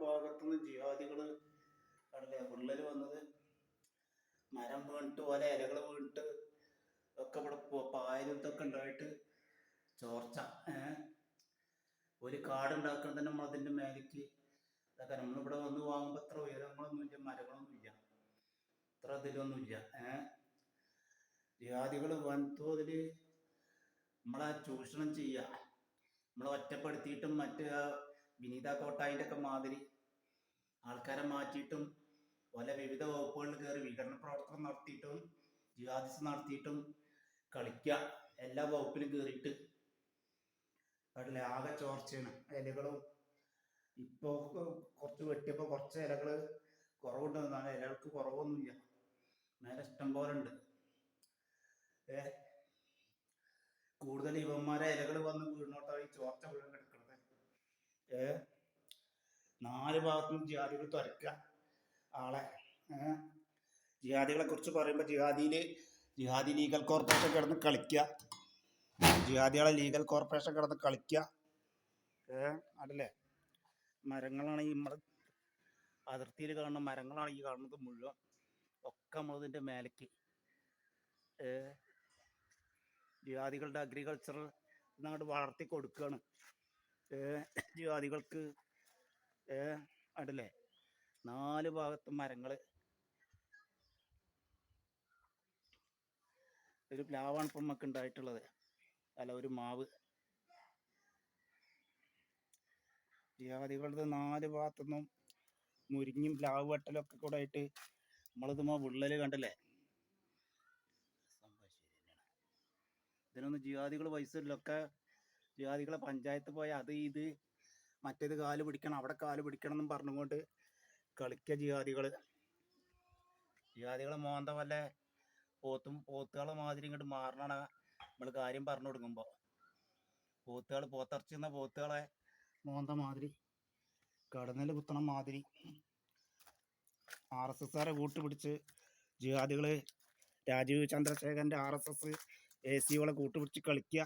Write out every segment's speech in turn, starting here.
ഭാഗത്തുനിന്ന് ജിഹാദികൾ കണ്ടില്ലേ വിള്ളൽ വന്നത്. മരം വീണിട്ട് പോലെ ഇലകൾ വീണിട്ട് ഒക്കെ ഇവിടെ പായലും ഇതൊക്കെ ഉണ്ടായിട്ട് ചോർച്ച. ഒരു കാടുണ്ടാക്കാൻ തന്നെ നമ്മൾ അതിൻ്റെ മേലേക്ക് ഇതൊക്കെ നമ്മളിവിടെ വന്ന് വാങ്ങുമ്പോൾ അത്ര ഉയരങ്ങളൊന്നുമില്ല, മരങ്ങളൊന്നുമില്ല, അത്ര ഇതിലൊന്നുമില്ല. ജിഹാദികൾ വൻതോതിൽ നമ്മളെ ചൂഷണം ചെയ്യുക, നമ്മളെ ഒറ്റപ്പെടുത്തിയിട്ടും മറ്റ് വിനീത കോട്ടായിൻ്റെ ഒക്കെ മാതിരി ആൾക്കാരെ മാറ്റിയിട്ടും പല വിവിധ വകുപ്പുകളിൽ കയറി വിഘടന പ്രവർത്തനം നടത്തിയിട്ടും ജിഹാദിസ് നടത്തിയിട്ടും കളിക്കുക. എല്ലാ വകുപ്പിലും കയറിയിട്ട് കണ്ടില്ലേ ആകെ ചോർച്ചയാണ്. ഇലകളും ഇപ്പോൾ കുറച്ച് വെട്ടിയപ്പോൾ കുറച്ച് ഇലകൾ കുറവുണ്ടെന്നാണ്. ഇലകൾക്ക് കുറവൊന്നുമില്ല, മേലെ ഇഷ്ടം പോലെ ഉണ്ട്. കൂടുതൽ ഇവന്മാരെ ഇലകൾ വന്ന് വീണോട്ടാണ് ഈ ചോർച്ച വീണ് കിടക്കുന്നത്. 4 ഭാഗത്തും ജിഹാദികൾ തുരക്കുക ആളെ. ജിഹാദികളെ കുറിച്ച് പറയുമ്പോൾ ജിഹാദി ലീഗൽ കോർപ്പറേഷൻ കിടന്ന് കളിക്കുക, ജിഹാദികളെ ലീഗൽ കോർപ്പറേഷൻ കിടന്ന് കളിക്കുക. അതല്ലേ മരങ്ങളാണ് ഈ നമ്മൾ അതിർത്തിയിൽ കാണുന്ന മരങ്ങളാണ് ഈ കാണുന്നത് മുഴുവൻ, ഒക്കെ നമ്മളതിൻ്റെ മേലേക്ക് ജിഹാദികളുടെ അഗ്രികൾച്ചർ എന്നങ്ങോട്ട് വളർത്തി കൊടുക്കുകയാണ് ജിഹാദികൾക്ക്. അതല്ലേ 4 ഭാഗത്തും മരങ്ങൾ. ഒരു പ്ലാവാണ് ഇപ്പം നമുക്ക് ഉണ്ടായിട്ടുള്ളത്, അല്ല ഒരു മാവ്. ജിഹാദികളുടെ 4 ഭാഗത്തുനിന്നും മുരിങ്ങും പ്ലാവ് വെട്ടലൊക്കെ കൂടെ ആയിട്ട് നമ്മളിതുമ്പോൾ വിള്ളൽ കണ്ടല്ലേ. ഇതിനൊന്നും ജിഹാദികൾ പൈസ ഇല്ല. ഒക്കെ ജിഹാദികളെ പഞ്ചായത്ത് പോയാൽ അത് ഇത് മറ്റേത് കാല് പിടിക്കണം അവിടെ കാല് പിടിക്കണം എന്നും പറഞ്ഞുകൊണ്ട് കളിക്കുക ജിഹാദികളെ മോന്ത വല്ല പോത്തുകളെ മാതിരി ഇങ്ങോട്ട് മാറണ നമ്മൾ കാര്യം പറഞ്ഞു കൊടുക്കുമ്പോൾ. പോത്തിറച്ചി എന്ന പോത്തുകളെ മോന്ത മാതിരി കടന്നൽ കുത്തണ മാതിരി RSSകാരെ കൂട്ടുപിടിച്ച് ജിഹാദികൾ രാജീവ് ചന്ദ്രശേഖരൻ്റെ RSS AC കൂട്ടുപിടിച്ച് കളിക്കുക.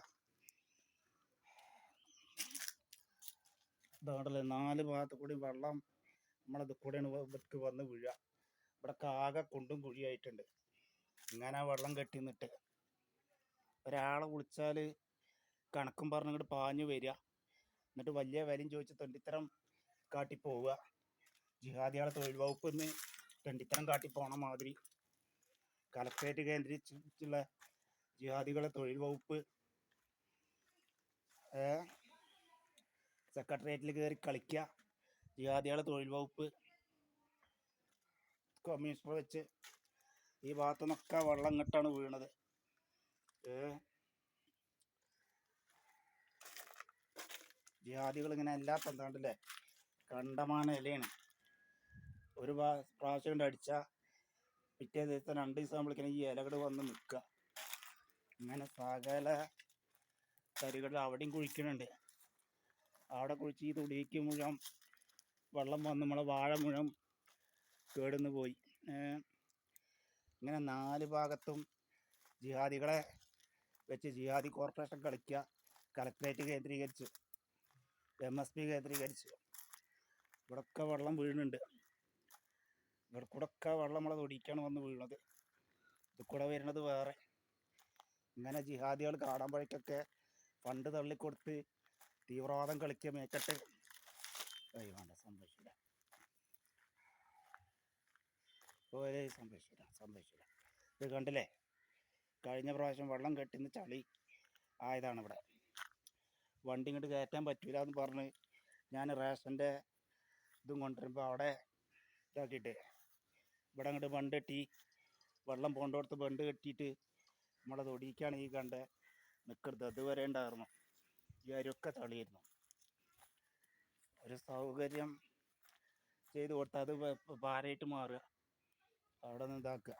ഇതാണ്ടല്ലേ 4 ഭാഗത്ത് കൂടി വെള്ളം നമ്മളത് കൂടെയാണ് ഇവർക്ക് വന്ന് വീഴുക. ഇവിടെ ആകെ കുണ്ടും കുഴിയായിട്ടുണ്ട്. ഇങ്ങനെ വെള്ളം കെട്ടി നിന്നിട്ട് ഒരാളെ വിളിച്ചാൽ കണക്കും പറഞ്ഞിങ്ങോട്ട് പാഞ്ഞു വരിക, എന്നിട്ട് വലിയ വിലയും ചോദിച്ച് തെണ്ടിത്തരം കാട്ടി പോവുക. ജിഹാദികളെ തൊഴിൽ വകുപ്പ് നിന്ന് തെണ്ടിത്തരം കാട്ടി പോണ മാതിരി കലക്ട്രേറ്റ് കേന്ദ്രീകരിച്ചുള്ള ജിഹാദികളെ തൊഴിൽ വകുപ്പ് സെക്രട്ടേറിയറ്റിൽ കയറി കളിക്കുക. ജിഹാദികളെ തൊഴിൽ വകുപ്പ് കമ്മീഷണർ വെച്ച് ഈ ഭാഗത്തു നിന്നൊക്കെ വെള്ളം ഇങ്ങോട്ടാണ് വീണത്. ജിഹാദികൾ ഇങ്ങനെ എല്ലാ പന്താണ്ടല്ലേ കണ്ടമാന ഇലയാണ്. ഒരു പ്രാവശ്യം കൊണ്ട് അടിച്ചാൽ പിറ്റേ ദിവസം 2 ദിവസം ആകുമ്പോഴേക്കും ഈ ഇലകൾ വന്ന് നിൽക്കുക. ഇങ്ങനെ സകല തരികളിൽ അവിടെയും കുഴിക്കുന്നുണ്ട്. അവിടെ കുഴിച്ച് ഈ തുടിക്ക് മുഴുവൻ വെള്ളം വന്ന് നമ്മളെ വാഴ മുഴുവൻ കേടുന്ന് പോയി. ഇങ്ങനെ 4 ഭാഗത്തും ജിഹാദികളെ വെച്ച് ജിഹാദി കോർപ്പറേഷൻ കളിക്കുക. കലക്ട്രേറ്റ് കേന്ദ്രീകരിച്ച് MSP കേന്ദ്രീകരിച്ച് ഇവിടൊക്കെ വെള്ളം വീഴുന്നുണ്ട്. ഇവിടെ കൂടെ ഒക്കെ വെള്ളം നമ്മളെ തൊടിക്കാണ് വന്ന് വീഴുന്നത്. ഇത് കൂടെ വരുന്നത് വേറെ. ഇങ്ങനെ ജിഹാദികൾ കാണുമ്പോഴേക്കൊക്കെ ഫണ്ട് തള്ളിക്കൊടുത്ത് തീവ്രവാദം കളിക്കുക മേക്കട്ട്. വേണ്ട സംഭവിച്ചില്ല, സംഭവിച്ചില്ല. ഇത് കണ്ടില്ലേ, കഴിഞ്ഞ പ്രാവശ്യം വെള്ളം കെട്ടിന്ന് ചളി ആയതാണ്. ഇവിടെ വണ്ടി ഇങ്ങോട്ട് കയറ്റാൻ പറ്റൂല എന്ന് പറഞ്ഞ് ഞാൻ റേഷൻ്റെ ഇതും കൊണ്ടുവരുമ്പോൾ അവിടെ ഇതാക്കിയിട്ട് ഇവിടെ അങ്ങോട്ട് ബണ്ട് കെട്ടി വെള്ളം പോണ്ടോടത്ത് ബണ്ട് കെട്ടിയിട്ട് നമ്മളെ തൊടിക്കാണ് ഈ കണ്ട് നിൽക്കരുത്. അതുവരെ ഉണ്ടായിരുന്നു ഈ അരിയൊക്കെ ചളിയായിരുന്നു. ഒരു സൗകര്യം ചെയ്ത് കൊടുത്താൽ അത് ഭാരമായിട്ട് മാറുക, അവിടെ നിന്ന് ഇതാക്കുക.